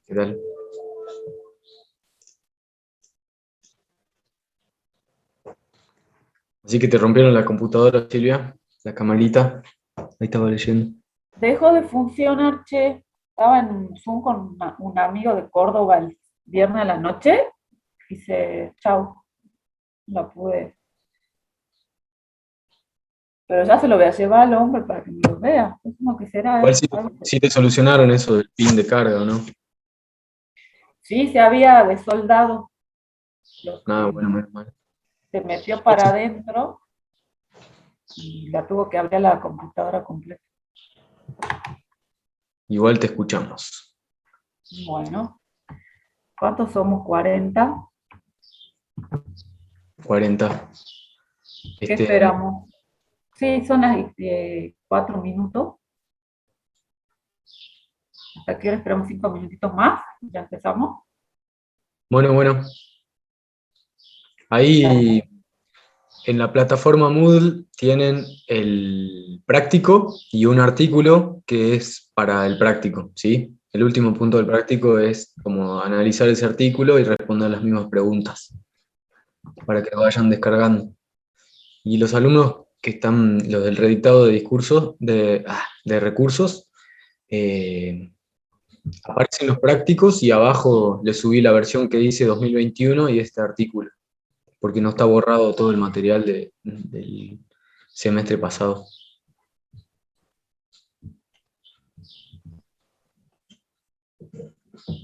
¿Qué tal? Así que te rompieron la computadora, Silvia, la camarita. Ahí estaba leyendo. Dejó de funcionar, che. Estaba en un Zoom con un amigo de Córdoba el viernes a la noche y se, chau, la pude. Pero ya se lo voy a llevar al hombre para que me lo vea. Es como que será Igual eso. sí te solucionaron eso del pin de carga, ¿o no? Sí, se había desoldado lo Nada, que bueno, menos mal. se metió para adentro y la tuvo que abrir la computadora completa. Igual te escuchamos. Bueno, ¿cuántos somos? 40. 40. ¿Qué Este, esperamos? Sí, son las 4 minutos. ¿Hasta qué hora esperamos? 5 minutitos más. Ya empezamos. bueno, Dale. ahí en la plataforma Moodle tienen el práctico y un artículo que es para el práctico, ¿sí? El último punto del práctico es como analizar ese artículo y responder las mismas preguntas para que lo vayan descargando. Y los alumnos que están, los del reeditado de discursos, de recursos, eh, aparecen los prácticos y abajo les subí la versión que dice 2021 y este artículo, porque no está borrado todo el material del semestre pasado.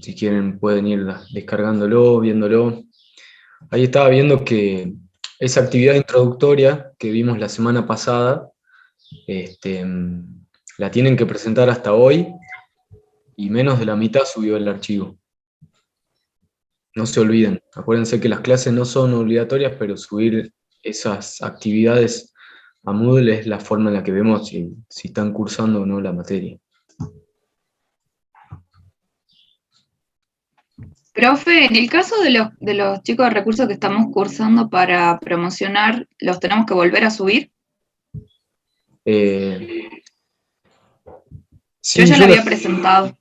Si quieren pueden ir descargándolo, viéndolo. Ahí estaba viendo que esa actividad introductoria que vimos la semana pasada, este, la tienen que presentar hasta hoy y menos de la mitad subió el archivo. No se olviden, acuérdense que las clases no son obligatorias, pero subir esas actividades a Moodle es la forma en la que vemos si están cursando o no la materia. Profe, en el caso de los chicos de recursos que estamos cursando para promocionar, ¿los tenemos que volver a subir? Eh, Yo sí, ya la había presentado.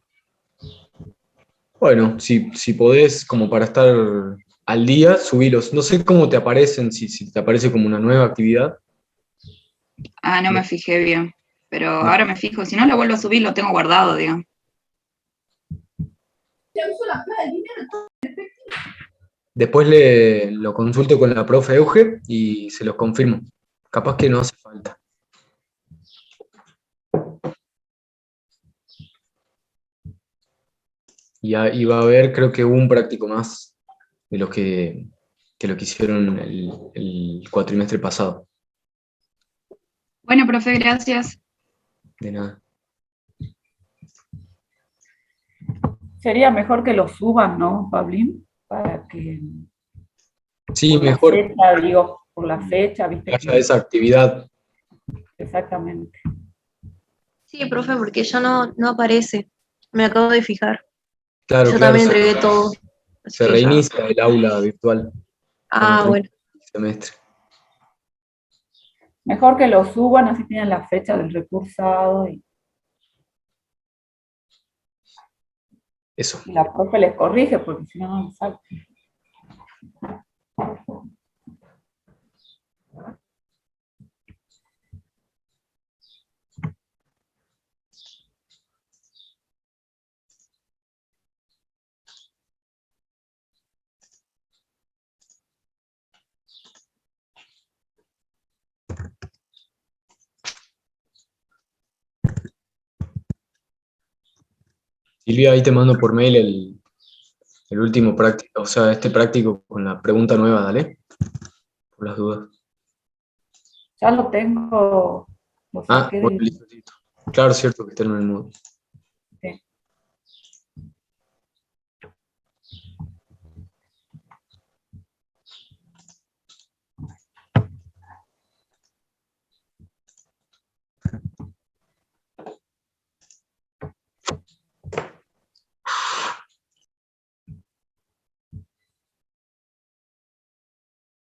bueno, si podés, como para estar al día, subilos. No sé cómo te aparecen, si te aparece como una nueva actividad. Ah, no No, me fijé bien. Pero no. ahora me fijo, si no lo vuelvo a subir, lo tengo guardado, digamos. Después lo consulto con la profe Euge y se los confirmo. Capaz que no hace falta. Y va a haber, creo que un práctico más de los que lo que hicieron el cuatrimestre pasado. Bueno, profe, gracias. De nada. Sería mejor que lo suban, ¿no, Pablín? Para que, Sí, por la mejor fecha, digo, por la fecha, que viste haya que esa actividad. exactamente. Sí, profe, porque ya no aparece. Me acabo de fijar. Claro, Yo claro, también entregué todo. Así se que ya. reinicia el aula virtual cuando Ah, termine bueno. el semestre. Mejor que lo suban, así tienen la fecha del recursado Eso. y la profe les corrige, porque si no, no les sale. Silvia, ahí te mando por mail el último práctico, o sea, este práctico con la pregunta nueva, dale, por las dudas. Ya lo tengo, lo Ah, saqué bueno, listo, listo. Claro, cierto que está en el modo. de-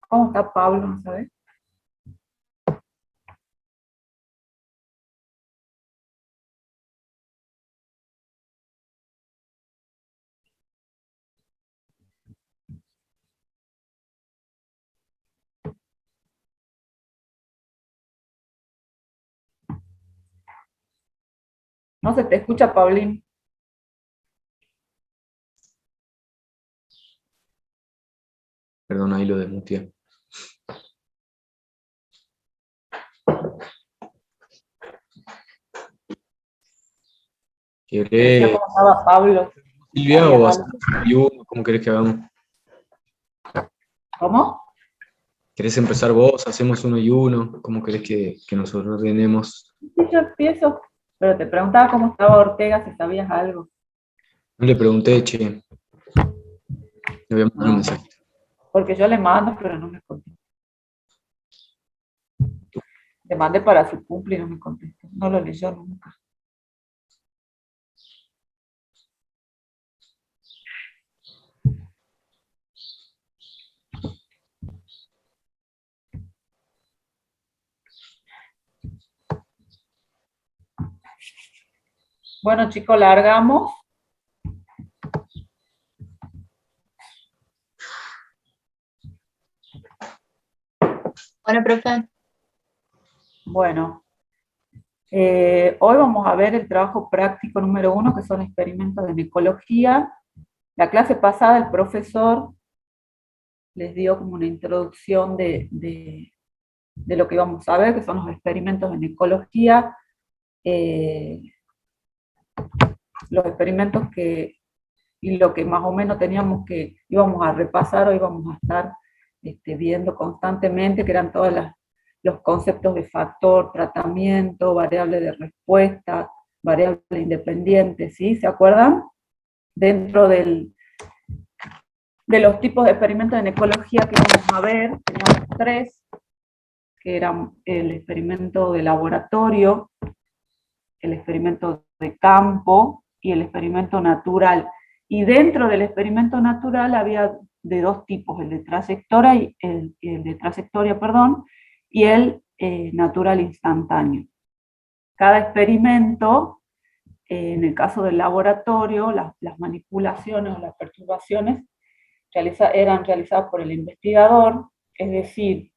¿Cómo está Pablo? ¿No sabes? No se te escucha, Paulín. Perdón, ahí lo desmuteé. Decía ¿Querés, cómo estaba Pablo. Silvia, ¿Sabías o algo? hacemos un y ¿Cómo querés que hagamos? ¿Cómo? ¿Querés empezar vos? ¿Hacemos uno y uno? ¿Cómo querés que nos ordenemos? Sí, yo empiezo, pero te preguntaba cómo estaba Ortega, si sabías algo. No le pregunté, che, le voy a mandar un No, mensaje. porque yo le mando, pero no me contesta. Le mandé para su cumple y no me contestó. No lo leyó nunca. Bueno, chicos, largamos. Bueno, profe. Bueno, hoy vamos a ver el trabajo práctico número 1, que son experimentos en ecología. La clase pasada el profesor les dio como una introducción de lo que íbamos a ver, que son los experimentos en ecología. Los experimentos y lo que más o menos teníamos que, íbamos a repasar o íbamos a estar viendo constantemente, que eran todos los conceptos de factor, tratamiento, variable de respuesta, variable independiente, ¿sí? ¿Se acuerdan? Dentro de los tipos de experimentos en ecología que vamos a ver, teníamos 3, que eran el experimento de laboratorio, el experimento de campo y el experimento natural. Y dentro del experimento natural había de 2 tipos, el de trayectoria y el natural instantáneo. Cada experimento, en el caso del laboratorio, las manipulaciones o las perturbaciones eran realizadas por el investigador, es decir,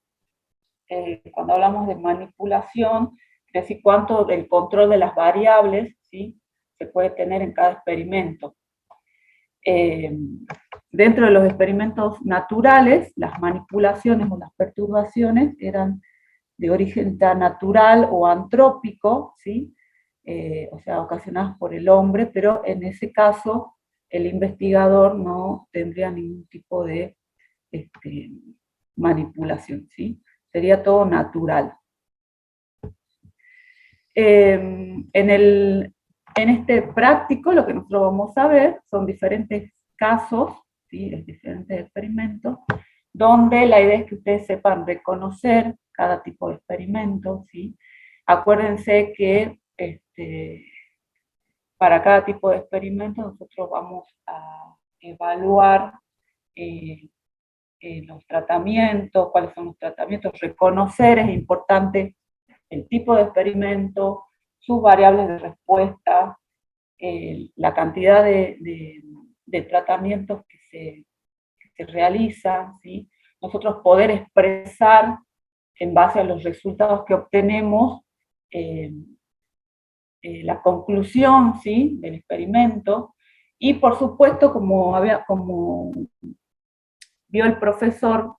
cuando hablamos de manipulación, es decir, cuánto del control de las variables, ¿sí?, se puede tener en cada experimento. Dentro de los experimentos naturales, las manipulaciones o las perturbaciones eran de origen natural o antrópico, ¿sí? O sea, ocasionadas por el hombre, pero en ese caso el investigador no tendría ningún tipo de manipulación, ¿sí? Sería todo natural. En este práctico lo que nosotros vamos a ver son diferentes casos, ¿sí?, diferentes experimentos, donde la idea es que ustedes sepan reconocer cada tipo de experimento, ¿sí? Acuérdense que para cada tipo de experimento nosotros vamos a evaluar los tratamientos, cuáles son los tratamientos, reconocer, es importante el tipo de experimento, sus variables de respuesta, la cantidad de tratamientos que se realizan, ¿sí? Nosotros poder expresar en base a los resultados que obtenemos la conclusión, ¿sí?, del experimento, y por supuesto, como vio el profesor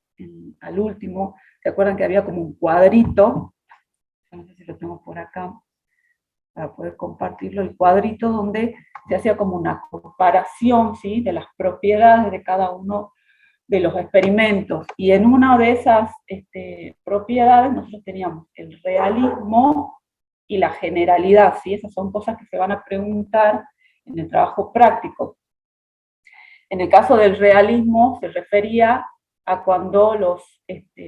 al último, ¿se acuerdan que había como un cuadrito? No sé si lo tengo por acá, para poder compartirlo, el cuadrito donde se hacía como una comparación, ¿sí?, de las propiedades de cada uno de los experimentos. Y en una de esas propiedades nosotros teníamos el realismo y la generalidad, ¿sí? Esas son cosas que se van a preguntar en el trabajo práctico. En el caso del realismo se refería a cuando los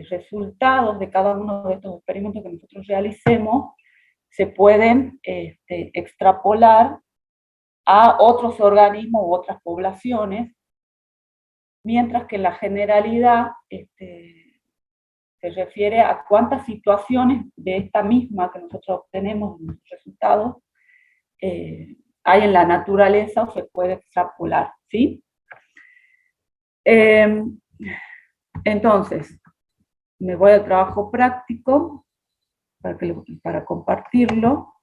resultados de cada uno de estos experimentos que nosotros realicemos se pueden extrapolar a otros organismos u otras poblaciones, mientras que la generalidad se refiere a cuántas situaciones de esta misma que nosotros obtenemos en los resultados hay en la naturaleza o se puede extrapolar, ¿sí? Entonces, me voy al trabajo práctico para compartirlo.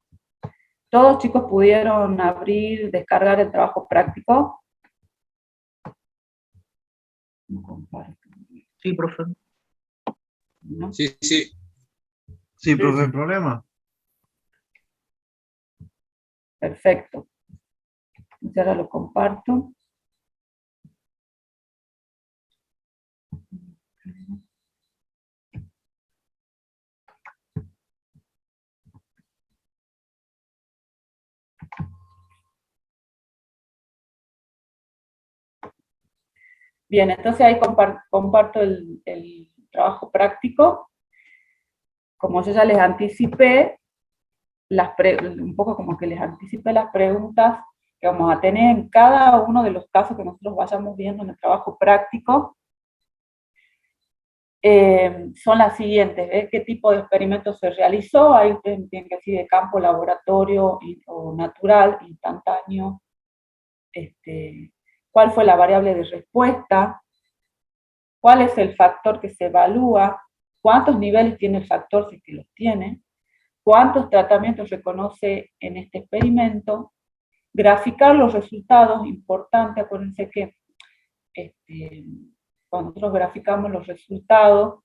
¿Todos chicos pudieron abrir, descargar el trabajo práctico? No comparto, Sí, profe. ¿no? Sí, sí. Sí, profe, el problema. Perfecto. Entonces ahora lo comparto. Bien, entonces ahí comparto el trabajo práctico. Como yo ya les anticipé, un poco como que les anticipé las preguntas que vamos a tener en cada uno de los casos que nosotros vayamos viendo en el trabajo práctico, son las siguientes: ¿ves? ¿Qué tipo de experimento se realizó? Ahí ustedes tienen que decir de campo, laboratorio o natural, instantáneo. ¿Cuál fue la variable de respuesta? ¿Cuál es el factor que se evalúa? ¿Cuántos niveles tiene el factor si es que los tiene? ¿Cuántos tratamientos reconoce en este experimento? Graficar los resultados, importante, acuérdense que cuando nosotros graficamos los resultados,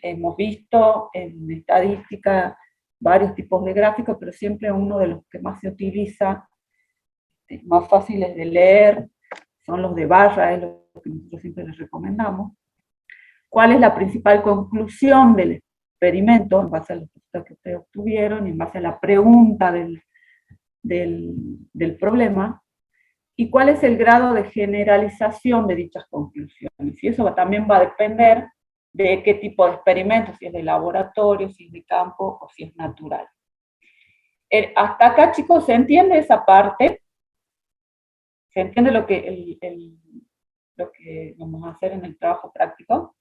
hemos visto en estadística varios tipos de gráficos, pero siempre uno de los que más se utiliza, más fáciles de leer, son los de barra, es lo que nosotros siempre les recomendamos. ¿Cuál es la principal conclusión del experimento en base a los resultados que ustedes obtuvieron y en base a la pregunta del problema? ¿Y cuál es el grado de generalización de dichas conclusiones? Y eso también va a depender de qué tipo de experimento, si es de laboratorio, si es de campo o si es natural. Hasta acá, chicos, ¿se entiende esa parte? ¿Se entiende lo que vamos a hacer en el trabajo práctico?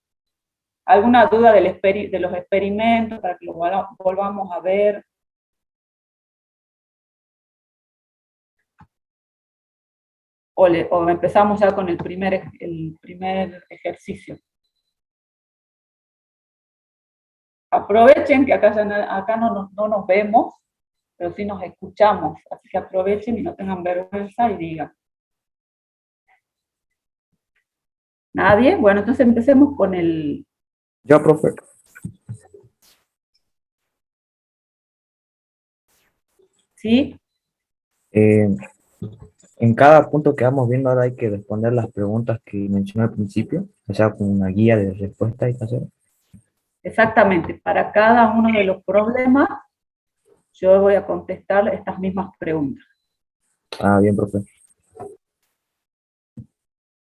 ¿Alguna duda de los experimentos para que lo volvamos a ver? O empezamos ya con el primer ejercicio. Aprovechen que acá no nos vemos, pero sí nos escuchamos, así que aprovechen y no tengan vergüenza y digan. ¿Nadie? Bueno, entonces empecemos con el... Yo, profe. ¿Sí? En cada punto que vamos viendo ahora hay que responder las preguntas que mencioné al principio, o sea, con una guía de respuesta y hacer. Exactamente. Para cada uno de los problemas, yo voy a contestar estas mismas preguntas. Ah, bien, profe.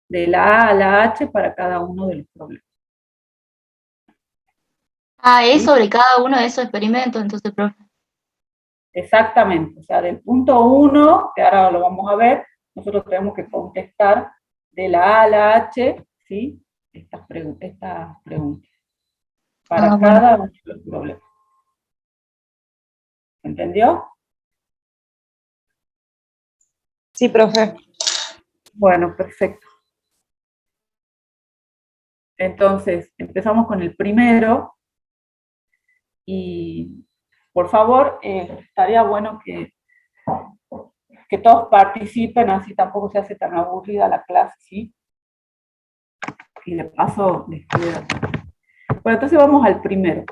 De la A a la H para cada uno de los problemas. Ah, es ¿Sí? sobre cada uno de esos experimentos, entonces, profe. Exactamente. O sea, del punto 1, que ahora lo vamos a ver, nosotros tenemos que contestar de la A a la H, ¿sí? Estas preguntas. Para Ah, bueno. cada uno de los problemas. ¿Entendió? Sí, profe. Bueno, perfecto. Entonces, empezamos con el primero. Y, por favor, estaría bueno que todos participen, así tampoco se hace tan aburrida la clase, ¿sí? Y de paso, les queda. Bueno, entonces vamos al primero.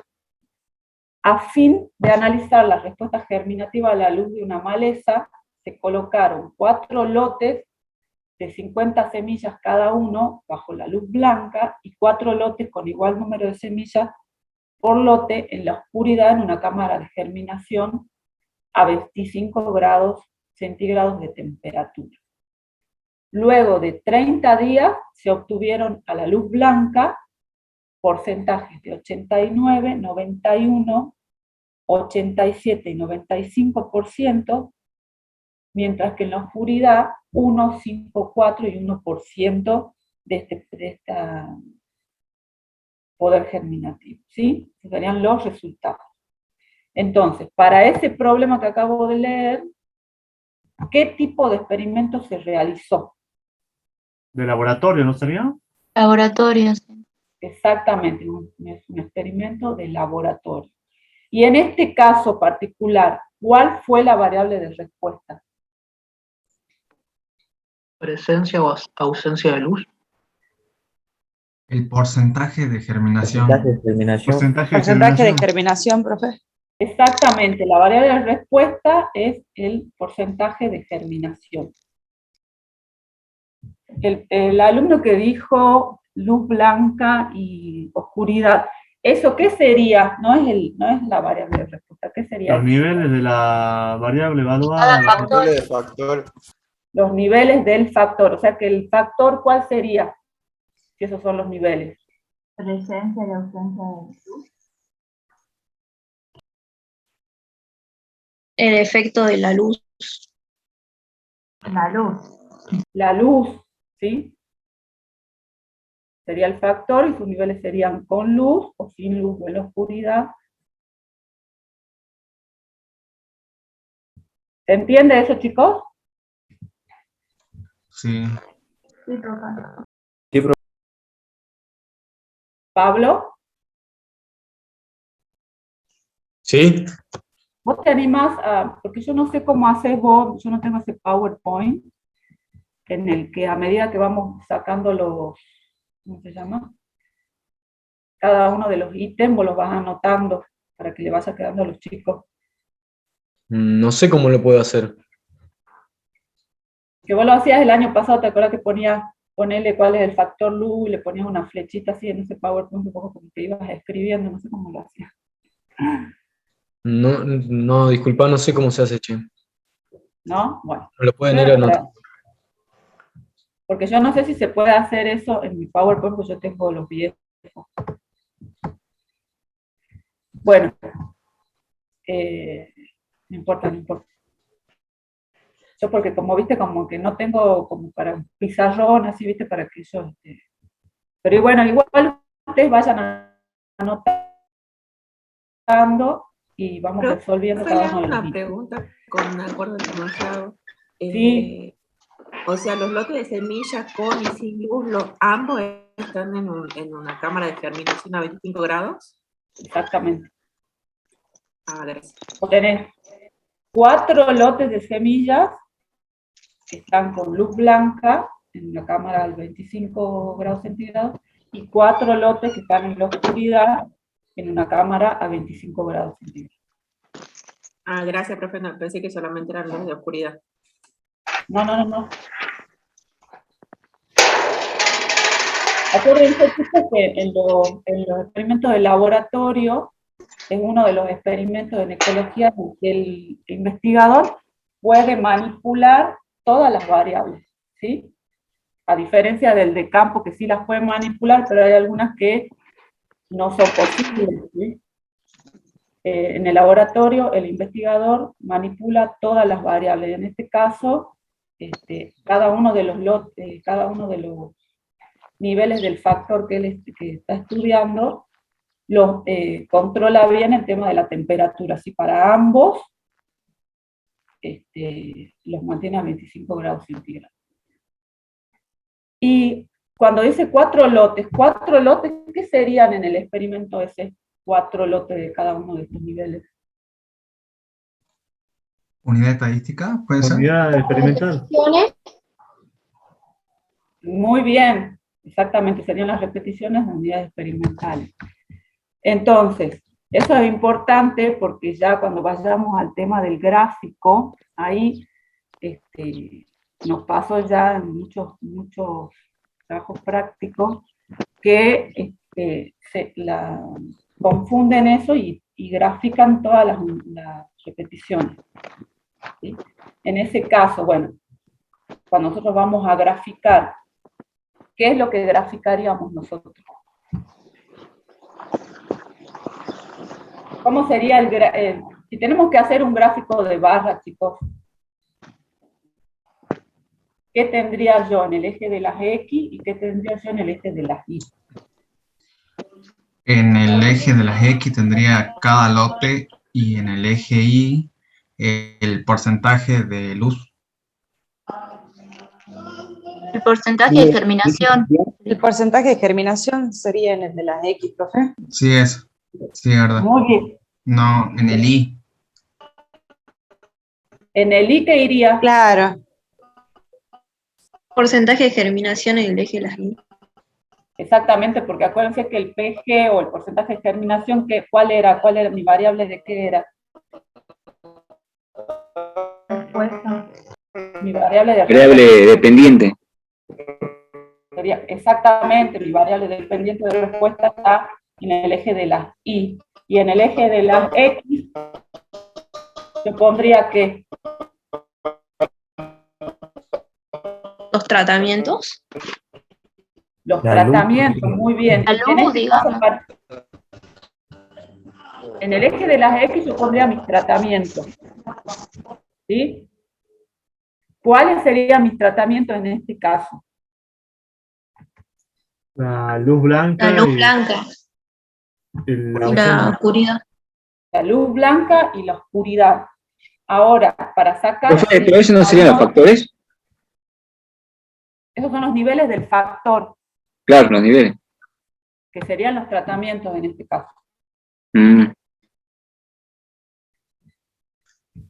A fin de analizar la respuesta germinativa a la luz de una maleza, se colocaron 4 lotes de 50 semillas cada uno bajo la luz blanca y 4 lotes con igual número de semillas por lote en la oscuridad en una cámara de germinación a 25 grados centígrados de temperatura. Luego de 30 días se obtuvieron a la luz blanca porcentajes de 89, 91, 87 y 95%, mientras que en la oscuridad 1, 5, 4 y 1% de esta poder germinativo, ¿sí? Esos serían los resultados. Entonces, para ese problema que acabo de leer, ¿qué tipo de experimento se realizó? De laboratorio, ¿no sería? Laboratorios. Exactamente, es un experimento de laboratorio. Y en este caso particular, ¿Cuál fue la variable de respuesta? Presencia o ausencia de luz. El porcentaje de germinación. Porcentaje de germinación. Porcentaje de germinación, profe. Exactamente, la variable de respuesta es el porcentaje de germinación. El alumno que dijo luz blanca y oscuridad, ¿eso qué sería? No es la variable de respuesta, ¿qué sería? Los niveles de la variable evaluada. Los niveles del factor, o sea que el factor, ¿cuál sería? Si esos son los niveles. Presencia y ausencia de luz. El efecto de la luz. La luz. La luz, ¿sí? Sería el factor y sus niveles serían con luz o sin luz o en la oscuridad. ¿Se entiende eso, chicos? Sí. Sí, profe. Sí, profe. Pablo, ¿Sí? ¿vos te animás a, porque yo no sé cómo haces vos, yo no tengo ese PowerPoint, en el que a medida que vamos sacando los, ¿cómo se llama? Cada uno de los ítems vos los vas anotando para que le vaya quedando a los chicos. No sé cómo lo puedo hacer. Que vos lo hacías el año pasado, ¿te acuerdas que ponerle cuál es el factor luz y le ponías una flechita así en ese PowerPoint, un poco como que ibas escribiendo, no sé cómo lo hacías? No, disculpa, no sé cómo se hace, che. ¿No? Bueno. ¿Me lo pueden ir anotando? Porque yo no sé si se puede hacer eso en mi PowerPoint, porque yo tengo los viejos. Bueno, no importa, no importa. Yo porque como viste, como que no tengo como para un pizarrón, así, viste, para que yo... Pero bueno, igual ustedes vayan anotando y vamos resolviendo cada uno de los una pregunta con acuerdo demasiado. Sí. O sea, los lotes de semillas con y sin luz, ambos están en una cámara de germinación a 25 grados. Exactamente. Ah, gracias. Tenés 4 lotes de semillas que están con luz blanca en la cámara al 25 grados centígrados y 4 lotes que están en la oscuridad en una cámara a 25 grados centígrados. Ah, gracias, profe. No, pensé que solamente eran los de oscuridad. No. Acuérdense que en los experimentos de laboratorio es uno de los experimentos en ecología en que el investigador puede manipular todas las variables, ¿sí? A diferencia del de campo, que sí las puede manipular, pero hay algunas que no son posibles, ¿sí? En el laboratorio, el investigador manipula todas las variables. En este caso, cada uno de los niveles del factor que él está estudiando, los controla bien el tema de la temperatura. Si para ambos, los mantiene a 25 grados centígrados. Y cuando dice 4 lotes, ¿qué serían en el experimento ese? 4 lotes de cada uno de estos niveles. ¿Unidad estadística? ¿Puede ser? Unidad experimental. Muy bien, exactamente, serían las repeticiones de unidades experimentales. Entonces, eso es importante porque ya cuando vayamos al tema del gráfico, ahí nos pasó ya en muchos trabajos prácticos que confunden eso y grafican todas las repeticiones, ¿sí? En ese caso, bueno, cuando nosotros vamos a graficar, ¿qué es lo que graficaríamos nosotros? ¿Cómo sería si tenemos que hacer un gráfico de barra, chicos? ¿Qué tendría yo en el eje de las X y qué tendría yo en el eje de las Y? En el eje de las X tendría cada lote y en el eje Y el porcentaje de luz. El porcentaje de germinación. El porcentaje de germinación sería en el de las X, profe. Sí, es. Sí, verdad. Muy bien. No, en el Y. En el I, ¿qué iría? Claro. Porcentaje de germinación en el eje de las I. Exactamente, porque acuérdense que el PG o el porcentaje de germinación, ¿cuál era? ¿Cuál era mi variable de qué era? Respuesta. Mi variable de Variable dependiente. sería exactamente mi variable dependiente de respuesta está en el eje de las Y. Y en el eje de las X, yo pondría que Los tratamientos. los La luz. tratamientos, muy bien. La luz, digamos. En el eje de las X yo pondría mis tratamientos. ¿Sí? ¿Cuáles serían mis tratamientos en este caso? La luz blanca. La luz blanca y y la oscuridad. La luz blanca y la oscuridad. Ahora, para sacar... Profe, ¿pero esos no serían los factores? Esos son los niveles del factor, Claro, los niveles. que serían los tratamientos en este caso. Mm.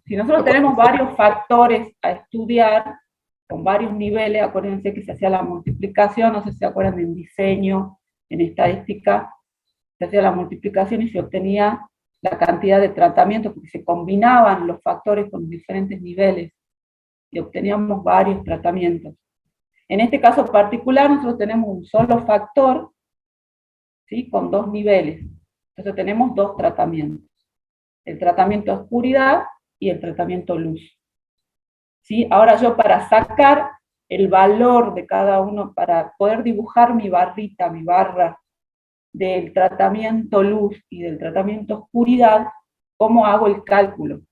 Si nosotros tenemos varios factores a estudiar, con varios niveles, acuérdense que se hacía la multiplicación, no sé si se acuerdan en diseño, en estadística, se hacía la multiplicación y se obtenía la cantidad de tratamientos, porque se combinaban los factores con diferentes niveles, y obteníamos varios tratamientos. En este caso particular, nosotros tenemos un solo factor, ¿sí? Con dos niveles. Entonces tenemos dos tratamientos. El tratamiento oscuridad y el tratamiento luz. ¿Sí? Ahora yo, para sacar el valor de cada uno, para poder dibujar mi barrita, mi barra del tratamiento luz y del tratamiento oscuridad, ¿cómo hago el cálculo?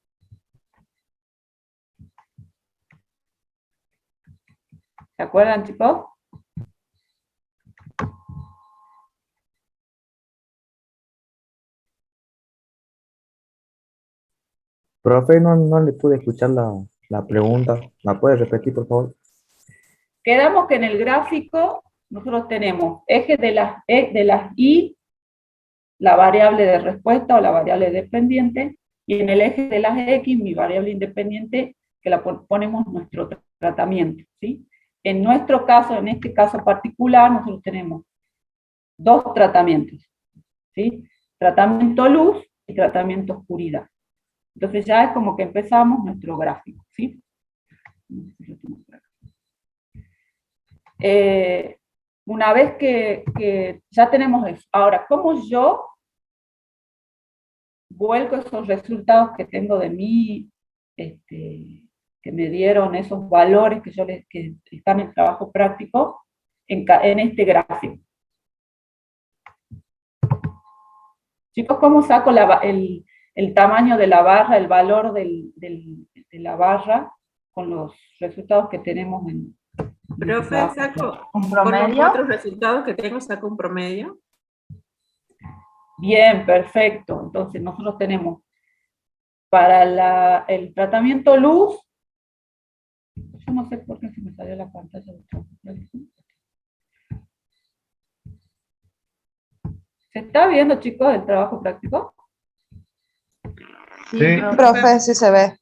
¿Se acuerdan, chicos? Profe, no le pude escuchar la pregunta. ¿La puede repetir, por favor? Quedamos que en el gráfico nosotros tenemos eje de las Y, la variable de respuesta o la variable dependiente, y en el eje de las X, mi variable independiente, que la ponemos nuestro tratamiento, ¿sí? En nuestro caso, en este caso particular, nosotros tenemos dos tratamientos, ¿sí? Tratamiento luz y tratamiento oscuridad. Entonces ya es como que empezamos nuestro gráfico, ¿sí? Una vez que ya tenemos eso, ahora, ¿cómo yo vuelco esos resultados que tengo de mí, que me dieron esos valores que están en el trabajo práctico, en este gráfico? Chicos, ¿cómo saco el tamaño de la barra, el valor de la barra con los resultados que tenemos en... Profe, saco ¿Un con los promedio? 4 resultados que tengo, saco un promedio. Bien, perfecto. Entonces nosotros tenemos para el tratamiento luz, yo no sé por qué se me salió la pantalla del trabajo práctico. ¿Se está viendo, chicos, el trabajo práctico? Sí, profe, sí se ve.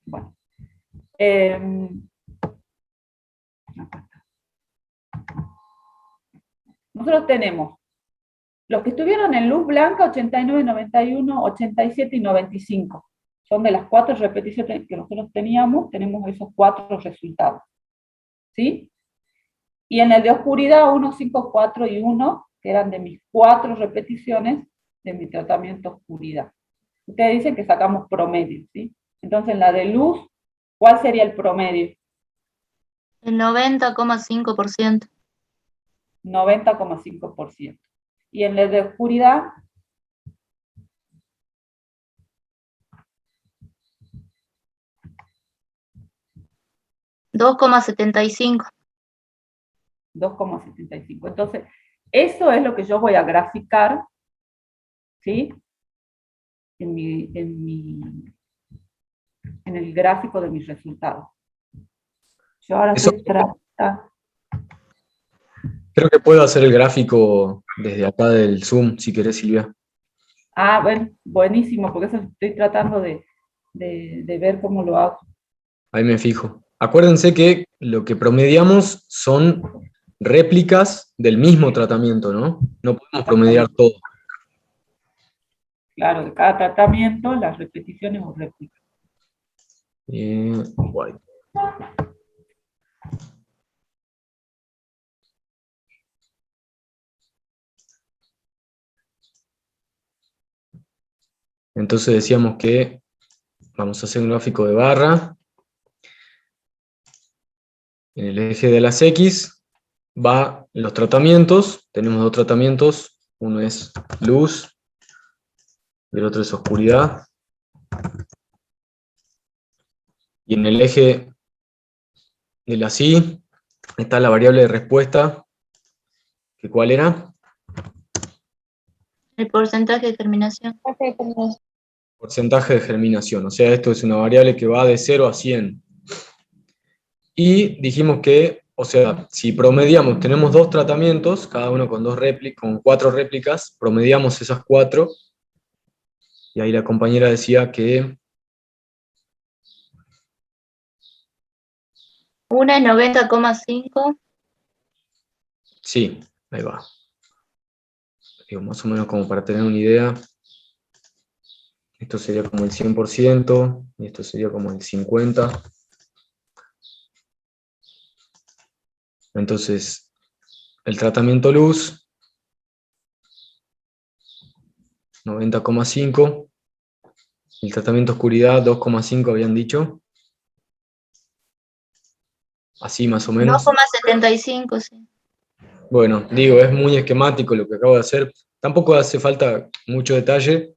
Bueno. Acá está. Nosotros tenemos los que estuvieron en luz blanca, 89, 91, 87 y 95. Son de las 4 repeticiones que nosotros teníamos, tenemos esos 4 resultados. ¿Sí? Y en el de oscuridad, 1, 5, 4 y 1, que eran de mis 4 repeticiones de mi tratamiento oscuridad. Ustedes dicen que sacamos promedio, ¿sí? Entonces, en la de luz, ¿cuál sería el promedio? El 90,5%. 90,5%. Y en la de oscuridad, 2,75. 2,75. Entonces, eso es lo que yo voy a graficar, ¿sí? En el gráfico de mis resultados. Yo ahora Eso- estoy tratando... Creo que puedo hacer el gráfico desde acá del Zoom, si querés, Silvia. Ah, bueno, buenísimo, porque eso estoy tratando de ver cómo lo hago. Ahí me fijo. Acuérdense que lo que promediamos son réplicas del mismo tratamiento, ¿no? No podemos promediar todo. Claro, de cada tratamiento, las repeticiones o réplicas. Guay. Entonces decíamos que vamos a hacer un gráfico de barra. En el eje de las X va los tratamientos. Tenemos dos tratamientos. Uno es luz y el otro es oscuridad. Y en el eje de las Y está la variable de respuesta. ¿Que cuál era? El porcentaje de germinación. Porcentaje de germinación. O sea, esto es una variable que va de 0 a 100. Y dijimos que, o sea, si promediamos, tenemos dos tratamientos, cada uno con, con 4 réplicas, promediamos esas 4, y ahí la compañera decía que Una es 90,5. sí, ahí va. Digo, más o menos como para tener una idea. Esto sería como el 100%, y esto sería como el 50%. Entonces, el tratamiento luz, 90,5. El tratamiento oscuridad, 2,5 habían dicho. Así más o menos. 2,75, sí. Bueno, digo, es muy esquemático lo que acabo de hacer. Tampoco hace falta mucho detalle.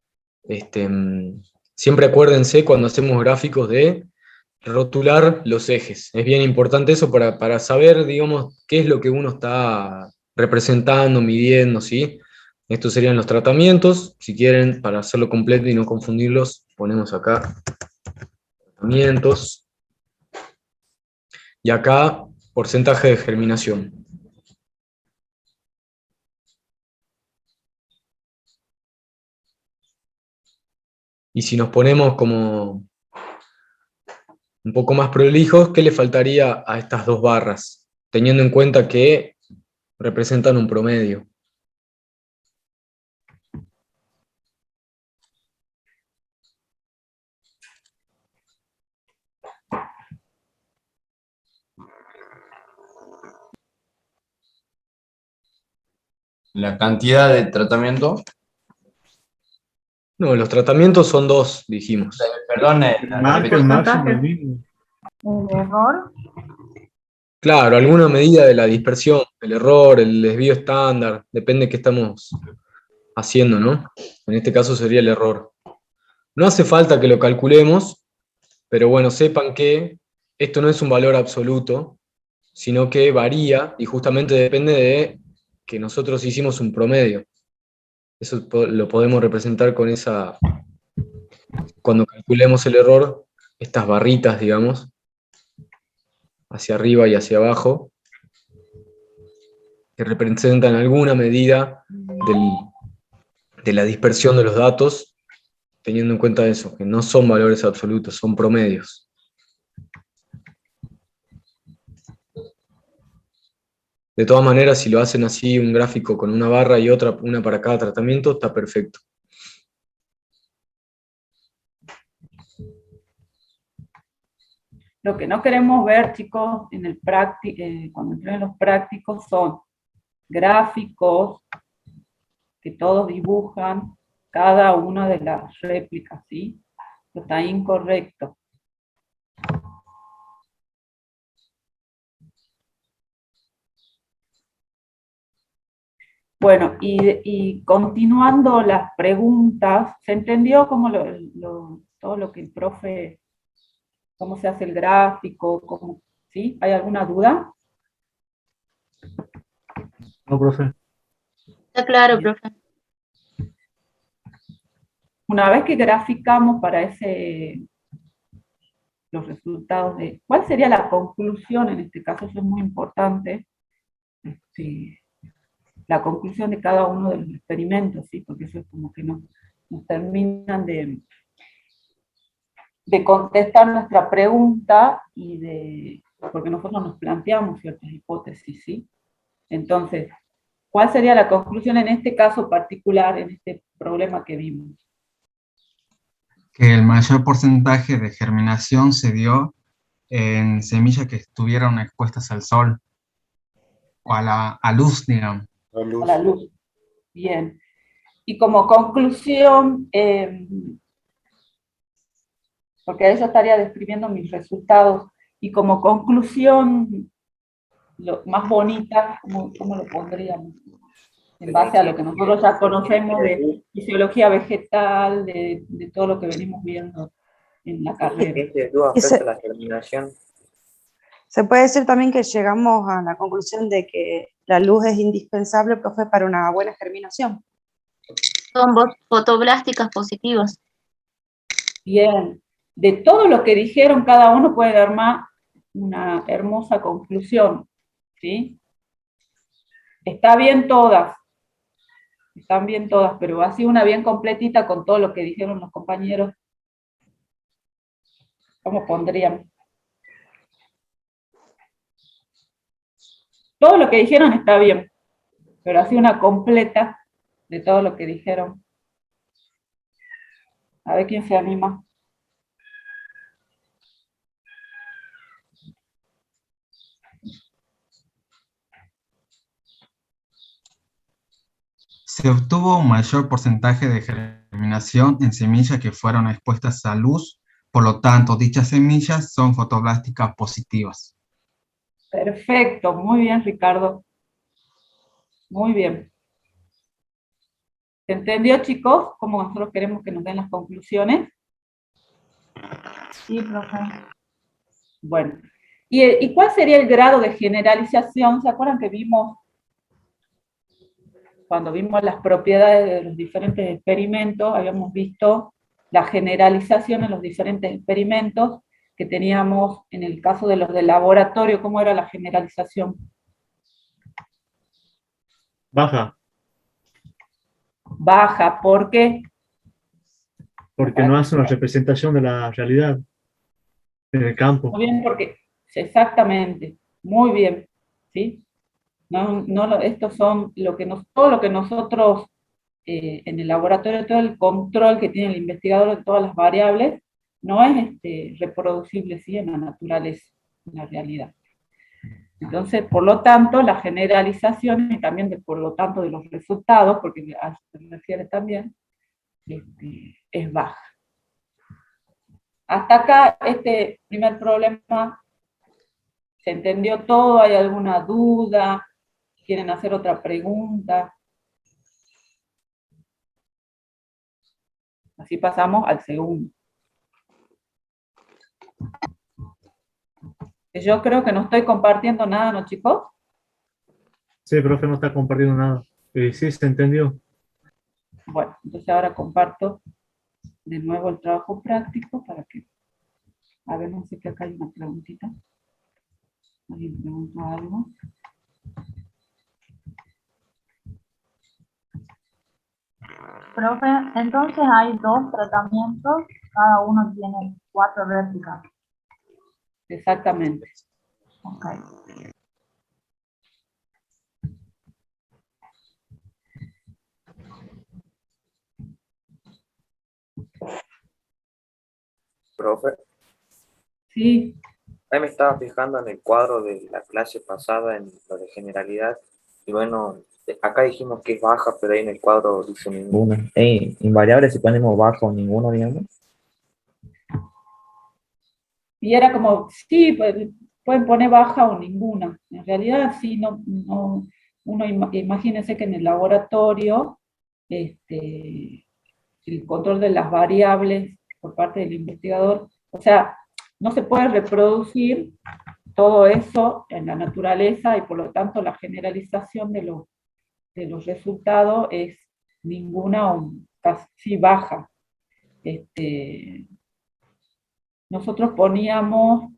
Siempre acuérdense cuando hacemos gráficos de rotular los ejes. Es bien importante eso para saber, digamos, qué es lo que uno está representando, midiendo, ¿sí? Estos serían los tratamientos. Si quieren, para hacerlo completo y no confundirlos, ponemos acá tratamientos. Y acá, porcentaje de germinación. Y si nos ponemos como un poco más prolijos, ¿qué le faltaría a estas dos barras? Teniendo en cuenta que representan un promedio. La cantidad de tratamiento. No, los tratamientos son dos, dijimos. Perdón, Marca el máximo el mismo. El error. Claro, alguna medida de la dispersión, el error, el desvío estándar, depende de qué estamos haciendo, ¿no? En este caso sería el error. No hace falta que lo calculemos, pero bueno, sepan que esto no es un valor absoluto, sino que varía y justamente depende de que nosotros hicimos un promedio. Eso lo podemos representar con esa, cuando calculemos el error, estas barritas, digamos, hacia arriba y hacia abajo, que representan alguna medida de la dispersión de los datos, teniendo en cuenta eso, que no son valores absolutos, son promedios. De todas maneras, si lo hacen así, un gráfico con una barra y otra, una para cada tratamiento, está perfecto. Lo que no queremos ver, chicos, en el cuando entren en los prácticos son gráficos que todos dibujan cada una de las réplicas, ¿sí? Eso está incorrecto. Bueno, y continuando las preguntas, ¿se entendió cómo todo lo que el profe, cómo se hace el gráfico? ¿Sí? ¿Hay alguna duda? No, profe. Está claro, profe. Una vez que graficamos para los resultados de, ¿cuál sería la conclusión en este caso? Eso es muy importante. La conclusión de cada uno de los experimentos, ¿sí? Porque eso es como que nos terminan de contestar nuestra pregunta porque nosotros nos planteamos ciertas hipótesis, ¿sí? Entonces, ¿cuál sería la conclusión en este caso particular, en este problema que vimos? Que el mayor porcentaje de germinación se dio en semillas que estuvieron expuestas al sol o a luz, digamos. A la luz. Bien. Y como conclusión, porque a eso estaría describiendo mis resultados, y como conclusión más bonita, ¿cómo lo pondríamos? En base a lo que nosotros ya conocemos de fisiología vegetal, de todo lo que venimos viendo en la carrera. La germinación. Se puede decir también que llegamos a la conclusión de que la luz es indispensable, profe, para una buena germinación. Son fotoblásticas positivas. Bien. De todo lo que dijeron, cada uno puede dar más una hermosa conclusión, ¿sí? Están bien todas, pero así una bien completita con todo lo que dijeron los compañeros. ¿Cómo pondrían? Todo lo que dijeron está bien, pero así una completa de todo lo que dijeron. A ver quién se anima. Se obtuvo un mayor porcentaje de germinación en semillas que fueron expuestas a luz, por lo tanto, dichas semillas son fotoblásticas positivas. Perfecto, muy bien, Ricardo. Muy bien. ¿Se entendió, chicos, cómo nosotros queremos que nos den las conclusiones? Sí, profe. Bueno, ¿y cuál sería el grado de generalización? ¿Se acuerdan que vimos, cuando vimos las propiedades de los diferentes experimentos, habíamos visto la generalización en los diferentes experimentos que teníamos en el caso de los del laboratorio? ¿Cómo era la generalización? Baja, Baja, ¿por qué? porque no hace una representación de la realidad en el campo. Muy bien, porque exactamente, muy bien, ¿sí? Estos son todo lo que nosotros en el laboratorio, todo el control que tiene el investigador de todas las variables, no es reproducible, ¿sí? En la naturaleza, en la realidad. Entonces, por lo tanto, la generalización y también por lo tanto de los resultados, porque a eso se refiere también, es baja. Hasta acá, este primer problema, ¿se entendió todo? ¿Hay alguna duda? ¿Quieren hacer otra pregunta? Así pasamos al segundo. Yo creo que no estoy compartiendo nada, ¿no, chicos? Sí, profe, no está compartiendo nada. Sí, se entendió. Bueno, entonces ahora comparto de nuevo el trabajo práctico para que... A ver, no sé que acá hay una preguntita. ¿Alguien preguntó algo? Profe, entonces hay 2 tratamientos, cada uno tiene 4 réplicas. Exactamente. Ok. Profe, Sí, ahí me estaba fijando en el cuadro de la clase pasada en lo de generalidad, y bueno, acá dijimos que es baja, pero ahí en el cuadro dice ninguna. Invariable si ponemos bajo o ninguno, digamos. y era como, sí, pueden poner baja o ninguna. En realidad, sí, uno imagínense que en el laboratorio, el control de las variables por parte del investigador, o sea, no se puede reproducir todo eso en la naturaleza y por lo tanto la generalización de los resultados es ninguna o casi baja. Nosotros poníamos,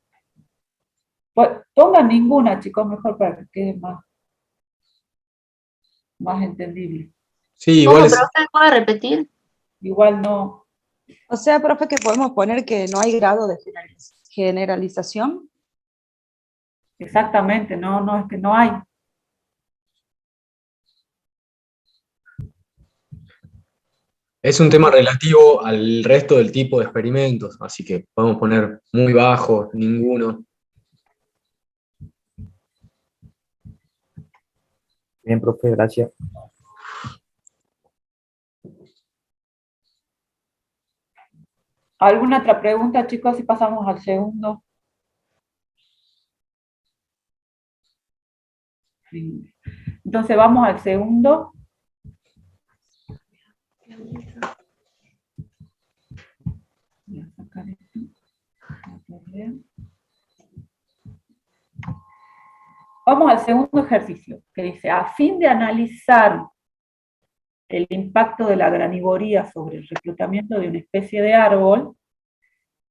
pongan ninguna, chicos, mejor para que quede más entendible. Sí, ¿Cómo, igual profe? ¿Puede repetir? igual no. O sea, profe, que podemos poner que no hay grado de generalización. Exactamente, no, es que no hay. Es un tema relativo al resto del tipo de experimentos, así que podemos poner muy bajo, ninguno. Bien, profe, gracias. ¿Alguna otra pregunta, chicos, si pasamos al segundo? Sí. Entonces vamos al segundo. Voy a sacar esto. Vamos al segundo ejercicio, que dice, a fin de analizar el impacto de la granivoría sobre el reclutamiento de una especie de árbol,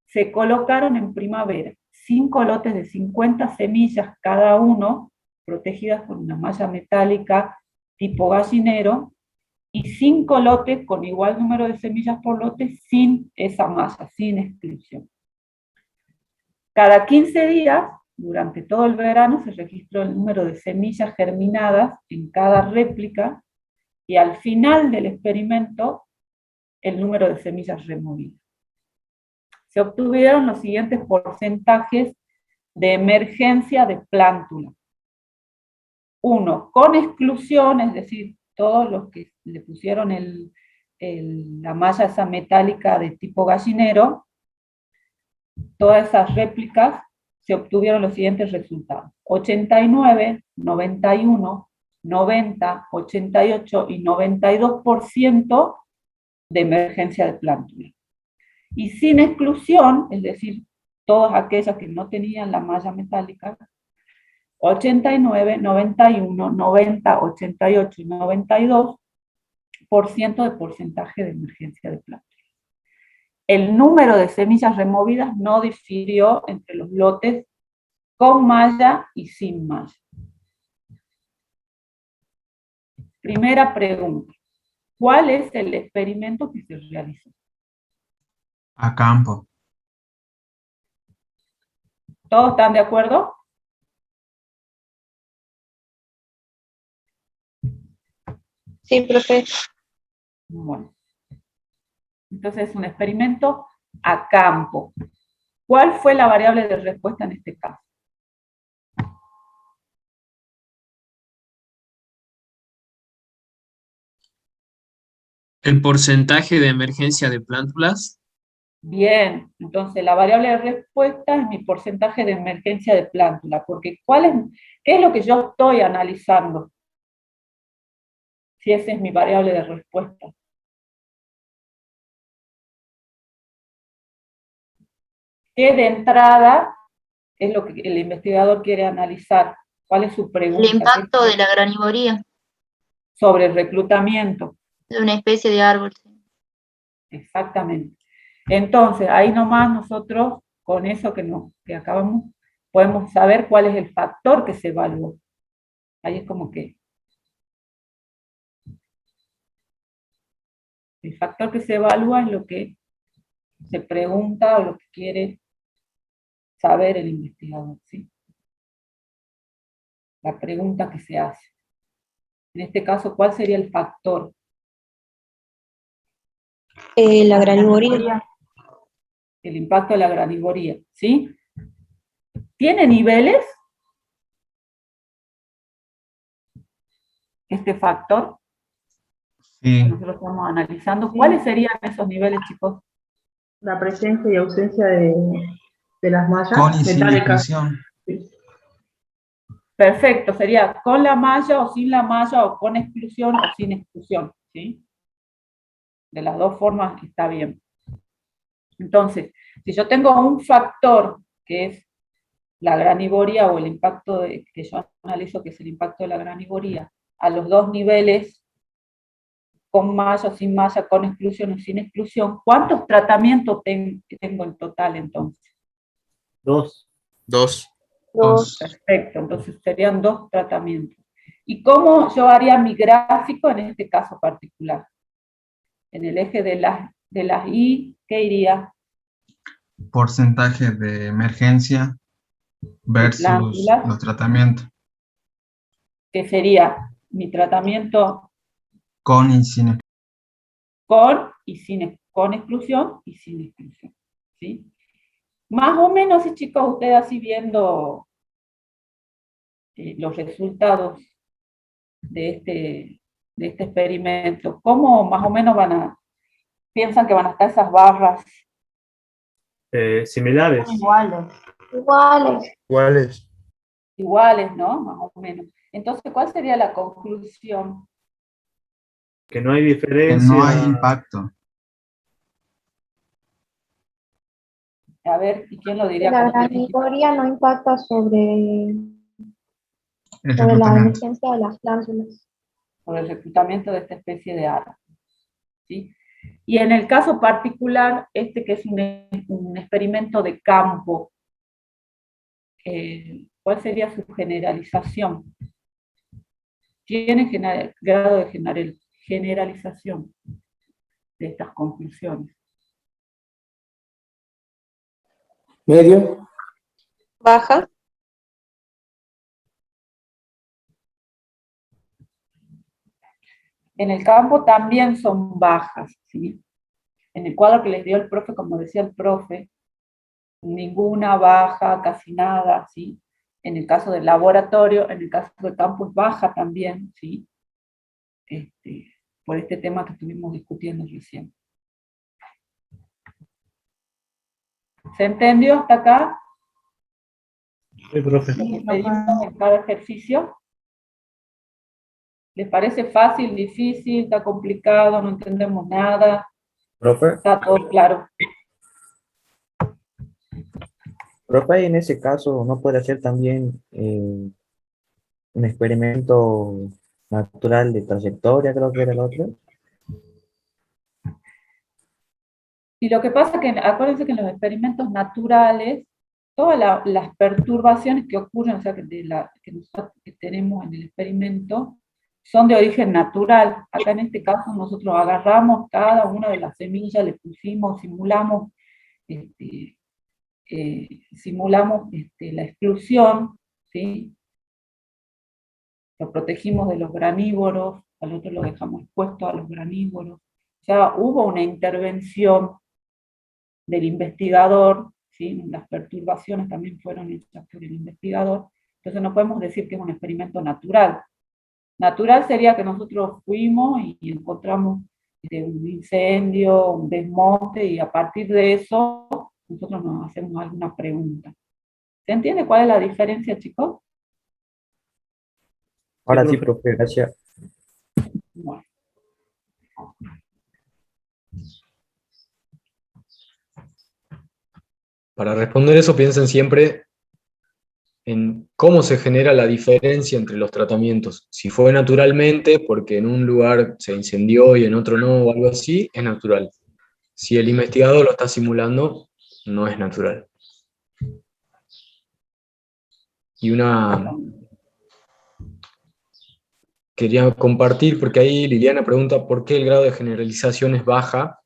se colocaron en primavera 5 lotes de 50 semillas cada uno, protegidas por una malla metálica tipo gallinero, y 5 lotes con igual número de semillas por lote sin esa malla, sin exclusión. Cada 15 días, durante todo el verano, se registró el número de semillas germinadas en cada réplica, y al final del experimento, el número de semillas removidas. Se obtuvieron los siguientes porcentajes de emergencia de plántula. 1, con exclusión, es decir, todos los que le pusieron la malla esa metálica de tipo gallinero, todas esas réplicas, se obtuvieron los siguientes resultados: 89, 91, 90, 88 y 92% de emergencia de plántula. Y sin exclusión, es decir, todas aquellas que no tenían la malla metálica, 89, 91, 90, 88 y 92% de porcentaje de emergencia de plántula. El número de semillas removidas no difirió entre los lotes con malla y sin malla. Primera pregunta: ¿cuál es el experimento que se realizó? A campo. ¿Todos están de acuerdo? Sí, profe. Bueno. Entonces es un experimento a campo. ¿Cuál fue la variable de respuesta en este caso? El porcentaje de emergencia de plántulas. Bien, entonces la variable de respuesta es mi porcentaje de emergencia de plántula, porque ¿qué es lo que yo estoy analizando? Si esa es mi variable de respuesta. ¿Qué de entrada es lo que el investigador quiere analizar? ¿Cuál es su pregunta? El impacto de la granivoría Sobre el reclutamiento. de una especie de árbol. Exactamente. Entonces, ahí nomás nosotros, con eso que acabamos, podemos saber cuál es el factor que se evaluó. Ahí es como que el factor que se evalúa es lo que se pregunta o lo que quiere saber el investigador, ¿sí? La pregunta que se hace. En este caso, ¿cuál sería el factor? La granivoría. El impacto de la granivoría, ¿sí? ¿Tiene niveles este factor? Sí. Nosotros estamos analizando. ¿Cuáles serían esos niveles, chicos? La presencia y ausencia de las mallas Con y sin metálicas. exclusión. Sí. Perfecto, sería con la malla o sin la malla, o con exclusión o sin exclusión, ¿sí? De las dos formas está bien. Entonces, si yo tengo un factor que es la granivoría o el impacto que yo analizo, que es el impacto de la granivoría, a los dos niveles, con malla o sin malla, con exclusión o sin exclusión, ¿cuántos tratamientos tengo en total entonces? 2. 2. Perfecto, entonces serían 2 tratamientos. ¿Y cómo yo haría mi gráfico en este caso particular? En el eje de las Y, ¿qué iría? Porcentaje de emergencia versus plántulas. los tratamientos Que sería mi tratamiento con y sin. con exclusión y sin exclusión, ¿sí? Más o menos, sí, chicos, ustedes así viendo los resultados de este experimento, ¿cómo más o menos piensan que van a estar esas barras? Similares. Iguales. ¿Cuáles? Iguales, ¿no? Más o menos. Entonces, ¿cuál sería la conclusión? Que no hay Que diferencia. no hay impacto. A ver, ¿y quién lo diría? La como granitoria no impacta sobre El la reclutamiento. emergencia de las plántulas. sobre el reclutamiento de esta especie de aves, ¿sí? Y en el caso particular, que es un experimento de campo, ¿cuál sería su generalización? Tiene grado de generalización de estas conclusiones. Medio. Baja. En el campo también son bajas, ¿sí? En el cuadro que les dio el profe, como decía el profe, ninguna baja, casi nada, ¿sí? En el caso del laboratorio, en el caso del campo es baja también, ¿sí? Por este tema que estuvimos discutiendo recién. ¿Se entendió hasta acá? Sí, profe. Lo que pedimos en cada ejercicio. ¿Les parece fácil, difícil, está complicado, no entendemos nada? Profe, Está todo claro. profe, en ese caso no puede hacer también un experimento natural de trayectoria, creo que era el otro. Y lo que pasa es que, acuérdense que en los experimentos naturales, todas las perturbaciones que ocurren, o sea, que nosotros tenemos en el experimento, son de origen natural. Acá en este caso nosotros agarramos cada una de las semillas, le pusimos, simulamos la exclusión, ¿sí? Lo protegimos de los granívoros, al otro lo dejamos expuesto a los granívoros. O sea, hubo una intervención del investigador, ¿sí? Las perturbaciones también fueron hechas por el investigador, entonces no podemos decir que es un experimento natural. Natural sería que nosotros fuimos y encontramos un incendio, un desmonte, y a partir de eso nosotros nos hacemos alguna pregunta. ¿Se entiende cuál es la diferencia, chicos? Ahora sí, profe, gracias. Bueno. Para responder eso, piensen siempre en cómo se genera la diferencia entre los tratamientos. Si fue naturalmente, porque en un lugar se incendió y en otro no, o algo así, es natural. Si el investigador lo está simulando, no es natural. Y quería compartir, porque ahí Liliana pregunta por qué el grado de generalización es baja.